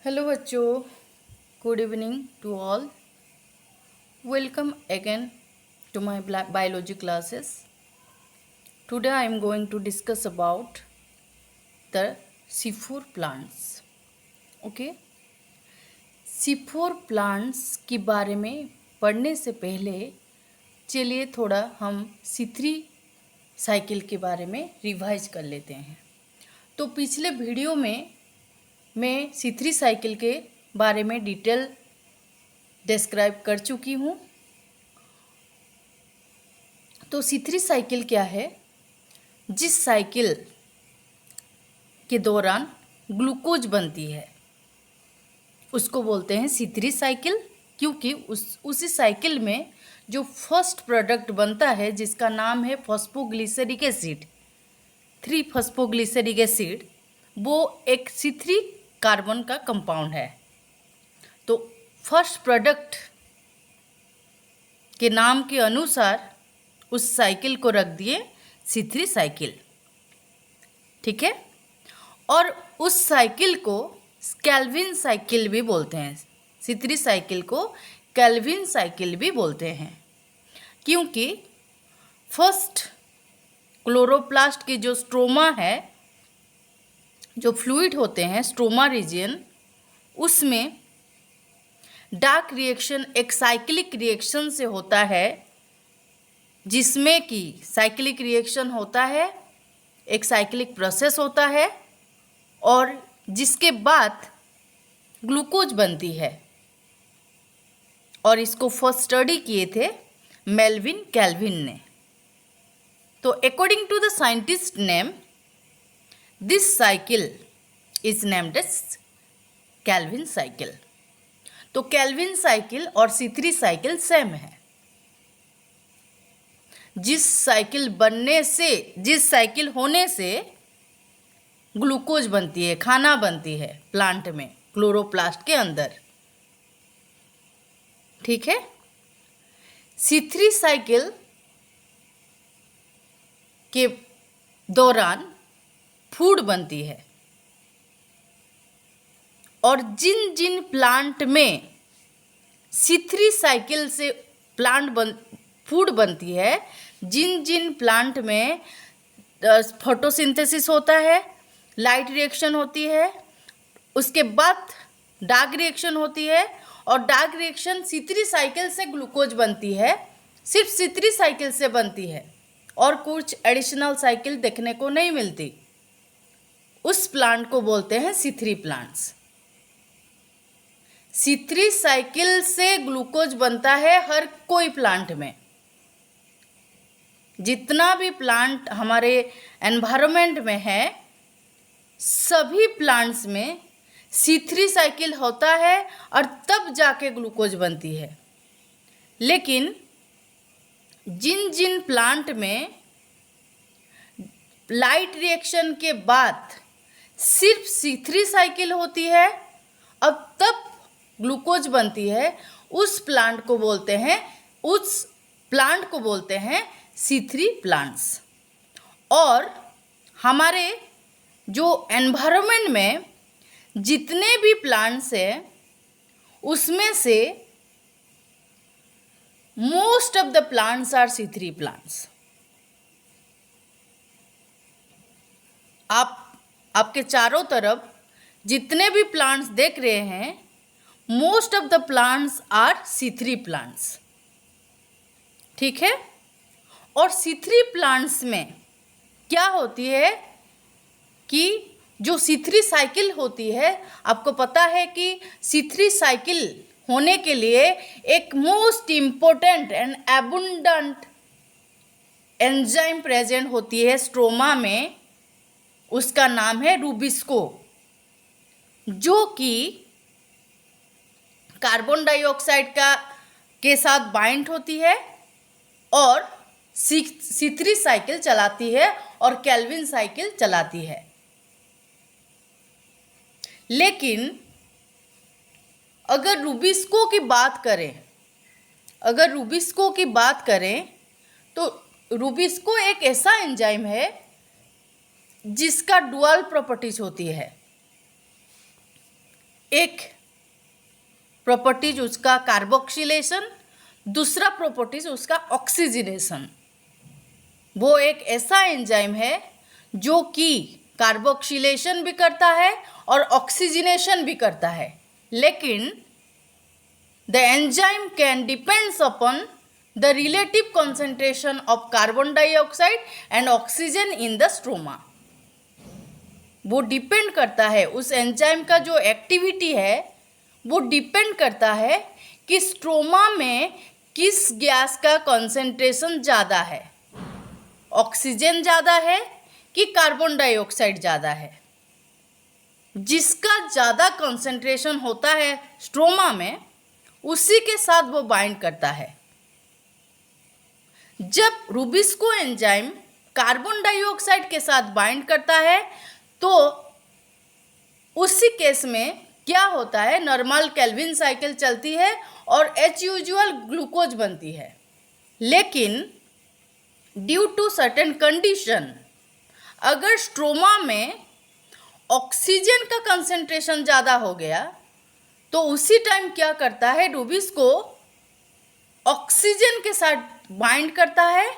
Hello बच्चों, good evening to all. Welcome again to my biology classes. Today I am going to discuss about the C4 plants. Okay? C4 plants के बारे में पढ़ने से पहले चलिए थोड़ा हम C3 साइकिल के बारे में रिवाइज कर लेते हैं। तो पिछले वीडियो में मैं C3 साइकिल के बारे में डिटेल डिस्क्राइब कर चुकी हूँ। तो C3 साइकिल क्या है? जिस साइकिल के दौरान ग्लूकोज बनती है उसको बोलते हैं C3 साइकिल, क्योंकि उसी साइकिल में जो फर्स्ट प्रोडक्ट बनता है जिसका नाम है फॉस्फोग्लिसरिक एसिड, 3-फॉस्फोग्लिसरिक एसिड, वो एक C3 कार्बन का कंपाउंड है। तो फर्स्ट प्रोडक्ट के नाम के अनुसार उस साइकिल को रख दिए C3 साइकिल, ठीक है। और उस साइकिल को कैल्विन साइकिल भी बोलते हैं। C3 साइकिल को कैल्विन साइकिल भी बोलते हैं, क्योंकि फर्स्ट क्लोरोप्लास्ट की जो स्ट्रोमा है, जो फ्लूइड होते हैं स्ट्रोमा रीजन, उसमें डार्क रिएक्शन एक साइक्लिक रिएक्शन से होता है, जिसमें कि साइक्लिक रिएक्शन होता है, एक साइक्लिक प्रोसेस होता है और जिसके बाद ग्लूकोज बनती है। और इसको फर्स्ट स्टडी किए थे मेल्विन कैल्विन ने। तो according to the scientist name, this cycle is named as Calvin cycle. तो कैल्विन साइकिल और C3 साइकिल सेम है। जिस साइकिल होने से ग्लूकोज बनती है, खाना बनती है प्लांट में, क्लोरोप्लास्ट के अंदर, ठीक है। C3 साइकिल के दौरान फूड बनती है, और जिन जिन प्लांट में C3 साइकिल से फूड बनती है, जिन जिन प्लांट में फोटोसिंथेसिस होता है, लाइट रिएक्शन होती है, उसके बाद डार्क रिएक्शन होती है, और डार्क रिएक्शन C3 साइकिल से ग्लूकोज बनती है, सिर्फ C3 साइकिल से बनती है और कुछ एडिशनल साइकिल देखने को नहीं मिलती, उस प्लांट को बोलते हैं C3 प्लांट्स। C3 साइकिल से ग्लूकोज बनता है हर कोई प्लांट में। जितना भी प्लांट हमारे एनवायरनमेंट में है, सभी प्लांट्स में C3 साइकिल होता है और तब जाके ग्लूकोज बनती है। लेकिन जिन जिन प्लांट में लाइट रिएक्शन के बाद सिर्फ C3 साइकिल होती है, अब तब ग्लूकोज बनती है, उस प्लांट को बोलते हैं C3 प्लांट्स। और हमारे जो एनवायरनमेंट में जितने भी प्लांट्स हैं, उसमें से most of the plants are C3 plants. आपके चारों तरफ जितने भी प्लांट्स देख रहे हैं, most of the plants are C3 plants, ठीक है। और C3 प्लांट्स में क्या होती है कि जो C3 साइकिल होती है, आपको पता है कि C3 साइकिल होने के लिए एक most important and abundant enzyme present होती है स्ट्रोमा में, उसका नाम है रूबिस्को, जो कि कार्बन डाइऑक्साइड के साथ बाइंड होती है और C3 साइकिल चलाती है और कैल्विन साइकिल चलाती है। लेकिन अगर रूबिस्को की बात करें तो रूबिस्को एक ऐसा एंजाइम है जिसका डुअल प्रॉपर्टीज होती है। एक प्रॉपर्टीज उसका कार्बोक्सिलेशन, दूसरा प्रॉपर्टीज उसका ऑक्सीजनेशन। वो एक ऐसा एंजाइम है जो कि कार्बोक्सिलेशन भी करता है और ऑक्सीजनेशन भी करता है, लेकिन the enzyme can depends upon the relative concentration of carbon dioxide and oxygen in the stroma. वो डिपेंड करता है, उस एंजाइम का जो एक्टिविटी है वो डिपेंड करता है कि स्ट्रोमा में किस गैस का कंसंट्रेशन ज़्यादा है, ऑक्सीजन ज़्यादा है कि कार्बन डाइऑक्साइड ज़्यादा है। जिसका ज़्यादा कंसंट्रेशन होता है स्ट्रोमा में, उसी के साथ वो बाइंड करता है। जब रूबिस्को एंजाइम कार्बन डाइऑक्साइड के साथ बाइंड करता है तो उसी केस में क्या होता है, नॉर्मल केल्विन साइकिल चलती है और एच यूजुअल ग्लूकोज बनती है। लेकिन ड्यू टू सर्टेन कंडीशन, अगर स्ट्रोमा में ऑक्सीजन का कंसंट्रेशन ज़्यादा हो गया तो उसी टाइम क्या करता है, रूबिस्को ऑक्सीजन के साथ बाइंड करता है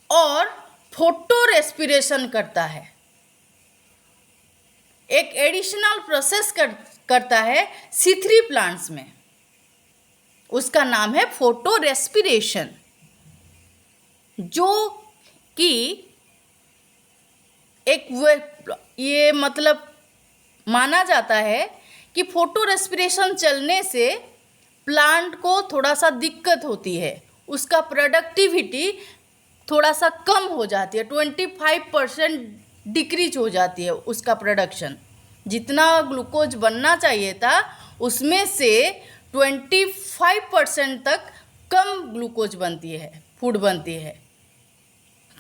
और फोटो रेस्पिरेशन करता है, एक एडिशनल प्रोसेस करता है C3 प्लांट्स में। उसका नाम है फोटो रेस्पिरेशन, जो कि एक ये मतलब माना जाता है कि फोटो रेस्पिरेशन चलने से प्लांट को थोड़ा सा दिक्कत होती है, उसका प्रोडक्टिविटी थोड़ा सा कम हो जाती है, 25% डिक्रीज हो जाती है उसका प्रोडक्शन। जितना ग्लूकोज बनना चाहिए था उसमें से 25% तक कम ग्लूकोज बनती है, फूड बनती है।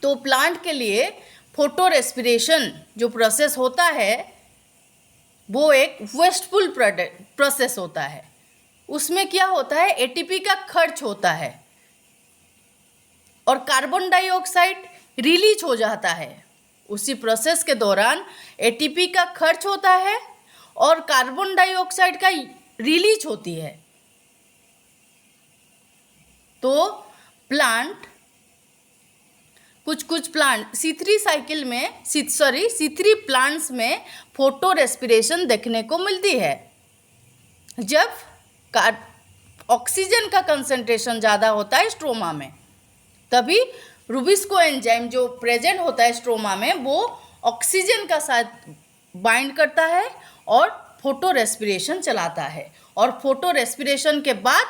तो प्लांट के लिए फोटो रेस्पिरेशन जो प्रोसेस होता है वो एक वेस्टफुल प्रोसेस होता है। उसमें क्या होता है, एटीपी का खर्च होता है और कार्बन डाइऑक्साइड रिलीज हो जाता है। उसी प्रोसेस के दौरान एटीपी का खर्च होता है और कार्बन डाइऑक्साइड का रिलीज होती है। तो प्लांट कुछ प्लांट C3 प्लांट्स में फोटो रेस्पिरेशन देखने को मिलती है। जब ऑक्सीजन का कंसंट्रेशन ज़्यादा होता है स्ट्रोमा में, तभी रूबिस्को एंजाइम जो प्रेजेंट होता है स्ट्रोमा में वो ऑक्सीजन का साथ बाइंड करता है और फोटो रेस्पिरेशन चलाता है, और फोटो रेस्पिरेशन के बाद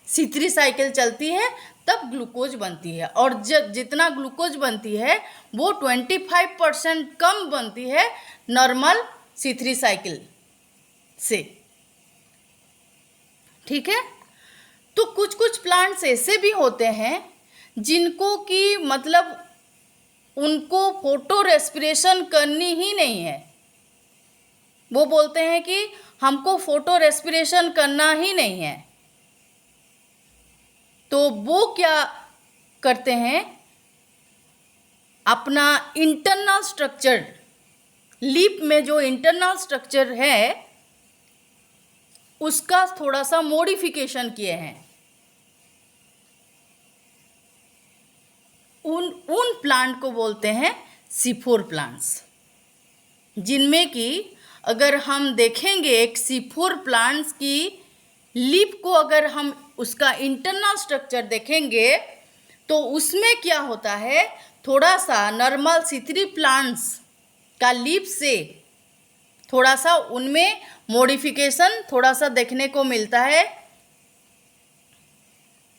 C3 साइकिल चलती है, तब ग्लूकोज बनती है। और जब जितना ग्लूकोज बनती है वो 25% कम बनती है नॉर्मल C3 साइकिल से। ठीक है, तो कुछ प्लांट्स ऐसे भी होते हैं जिनको कि मतलब उनको फोटो रेस्पिरेशन करनी ही नहीं है। वो बोलते हैं कि हमको फोटो रेस्पिरेशन करना ही नहीं है। तो वो क्या करते हैं, अपना इंटरनल स्ट्रक्चर, लीफ में जो इंटरनल स्ट्रक्चर है उसका थोड़ा सा मॉडिफिकेशन किए हैं। उन प्लांट को बोलते हैं C4 प्लांट्स, जिनमें कि अगर हम देखेंगे एक C4 प्लांट्स की लीफ को, अगर हम उसका इंटरनल स्ट्रक्चर देखेंगे तो उसमें क्या होता है, थोड़ा सा नॉर्मल C3 प्लांट्स का लीफ से थोड़ा सा उनमें मॉडिफिकेशन थोड़ा सा देखने को मिलता है।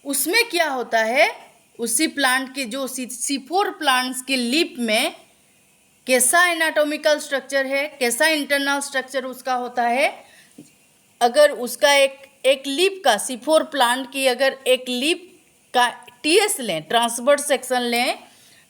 उसमें क्या होता है, उसी प्लांट के जो C4 प्लांट्स के लीफ में कैसा एनाटॉमिकल स्ट्रक्चर है, कैसा इंटरनल स्ट्रक्चर उसका होता है। अगर उसका एक लीफ का C4 प्लांट की अगर एक लीफ का TS लें, ट्रांसवर्स सेक्शन लें,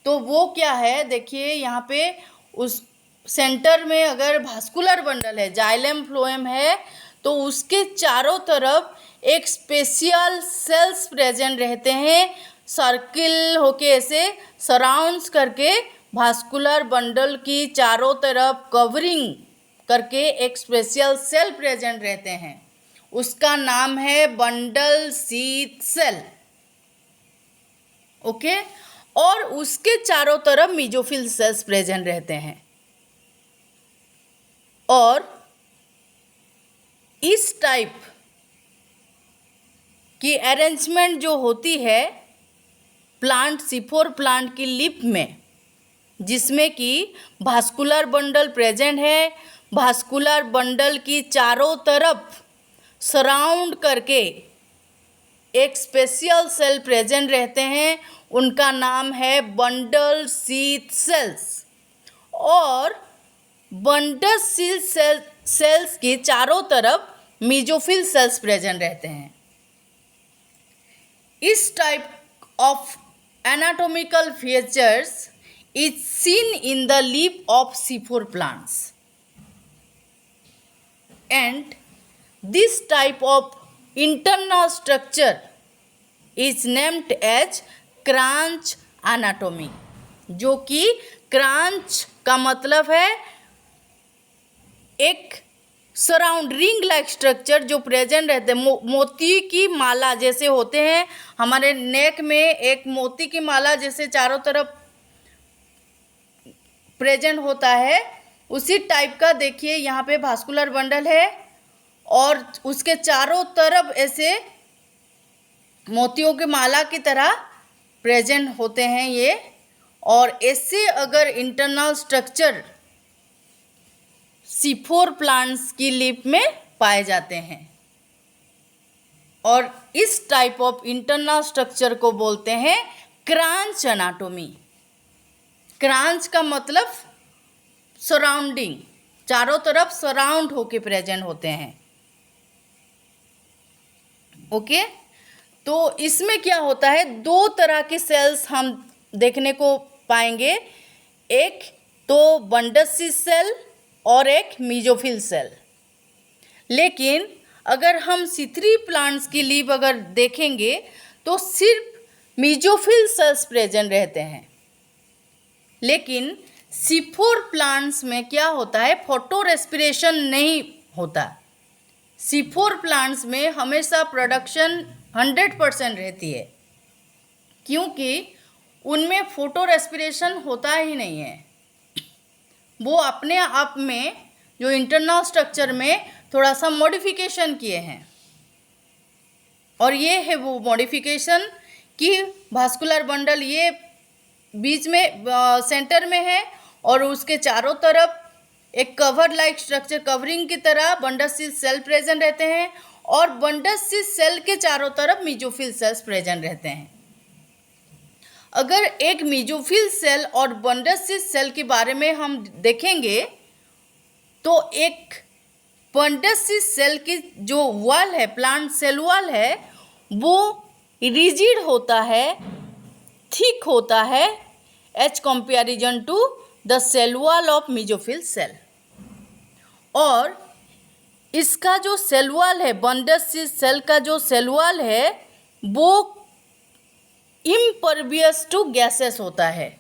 तो वो क्या है, देखिए यहाँ पे उस सेंटर में अगर भास्कुलर बंडल है, जाइलम फ्लोएम है, तो उसके चारों तरफ एक स्पेशल सेल्स प्रेजेंट रहते हैं, सर्किल होके ऐसे सराउंड्स करके भास्कुलर बंडल की चारों तरफ कवरिंग करके एक स्पेशल सेल प्रेजेंट रहते हैं, उसका नाम है बंडल शीथ सेल। ओके, और उसके चारों तरफ मेसोफिल सेल्स प्रेजेंट रहते हैं। और इस टाइप की अरेंजमेंट जो होती है प्लांट C4 प्लांट की लीफ में, जिसमें कि भास्कुलर बंडल प्रेजेंट है, भास्कुलर बंडल की चारों तरफ सराउंड करके एक स्पेशल सेल प्रेजेंट रहते हैं, उनका नाम है बंडल शीथ सेल्स। और बंडल शीथ सेल्स की चारों तरफ मेसोफिल सेल्स प्रेजेंट रहते हैं। इस type of anatomical features is seen in the leaf of C4 plants, and this type of internal structure is named as crunch anatomy, जो कि crunch का मतलब है एक सराउंड रिंग लाइक स्ट्रक्चर जो प्रेजेंट रहते हैं। मोती की माला जैसे होते हैं, हमारे नेक में एक मोती की माला जैसे चारों तरफ प्रेजेंट होता है, उसी टाइप का देखिए यहाँ पे भास्कुलर बंडल है और उसके चारों तरफ ऐसे मोतियों की माला की तरह प्रेजेंट होते हैं ये। और ऐसे अगर इंटरनल स्ट्रक्चर C4 प्लांट्स की लीफ में पाए जाते हैं, और इस टाइप ऑफ इंटरनल स्ट्रक्चर को बोलते हैं क्रांच एनाटोमी। क्रांच का मतलब सराउंडिंग, चारों तरफ सराउंड होके प्रेजेंट होते हैं। ओके, तो इसमें क्या होता है, दो तरह के सेल्स हम देखने को पाएंगे, एक तो बंडल शीथ सेल और एक मेसोफिल सेल। लेकिन अगर हम C3 प्लांट्स की लीफ अगर देखेंगे तो सिर्फ मेसोफिल सेल्स प्रेजेंट रहते हैं। लेकिन C4 प्लांट्स में क्या होता है, फोटो रेस्पिरेशन नहीं होता। C4 प्लांट्स में हमेशा प्रोडक्शन 100% रहती है, क्योंकि उनमें फोटो रेस्पिरेशन होता ही नहीं है। वो अपने आप में जो इंटरनल स्ट्रक्चर में थोड़ा सा मॉडिफिकेशन किए हैं, और ये है वो मॉडिफिकेशन कि भास्कुलर बंडल ये बीच में सेंटर में है और उसके चारों तरफ एक कवर लाइक स्ट्रक्चर, कवरिंग की तरह बंडल शीथ सेल प्रेजेंट रहते हैं, और बंडल शीथ सेल के चारों तरफ मेसोफिल सेल्स प्रेजेंट रहते हैं। अगर एक मेसोफिल सेल और बंडल शीथ सेल के बारे में हम देखेंगे तो एक बंडल शीथ सेल की जो वॉल है, प्लांट सेल वॉल है, वो रिजिड होता है, थिक होता है as comparison to the cell wall of mesophyll cell. और इसका जो सेल वॉल है, बंडल शीथ सेल का जो सेल वॉल है, वो इम्परवियस टू गैसेस होता है।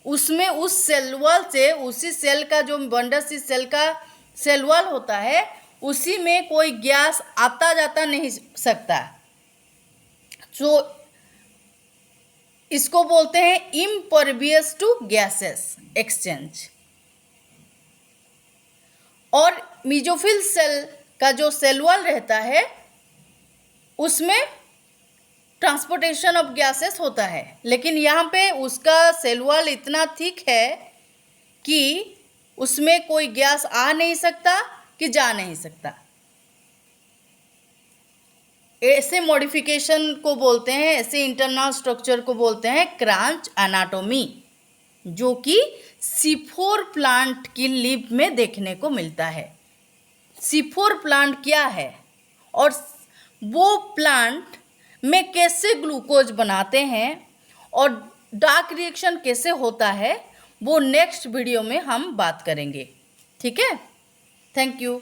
उसमें उस सेल वॉल से, उसी सेल का जो बंडल शीथ सेल का सेल वॉल होता है, उसी में कोई गैस आता जाता नहीं सकता। तो इसको बोलते हैं इम्परवियस टू गैसेस एक्सचेंज। और मेसोफिल सेल का जो सेल वॉल रहता है, उसमें ट्रांसपोर्टेशन ऑफ गैसेस होता है, लेकिन यहाँ पे उसका सेल वॉल इतना थिक है कि उसमें कोई गैस आ नहीं सकता कि जा नहीं सकता। ऐसे मॉडिफिकेशन को बोलते हैं, ऐसे इंटरनल स्ट्रक्चर को बोलते हैं क्रांच एनाटोमी, जो कि C4 प्लांट की लीफ में देखने को मिलता है। C4 प्लांट क्या है और वो प्लांट में कैसे ग्लूकोज बनाते हैं और डार्क रिएक्शन कैसे होता है, वो नेक्स्ट वीडियो में हम बात करेंगे। ठीक है, थैंक यू।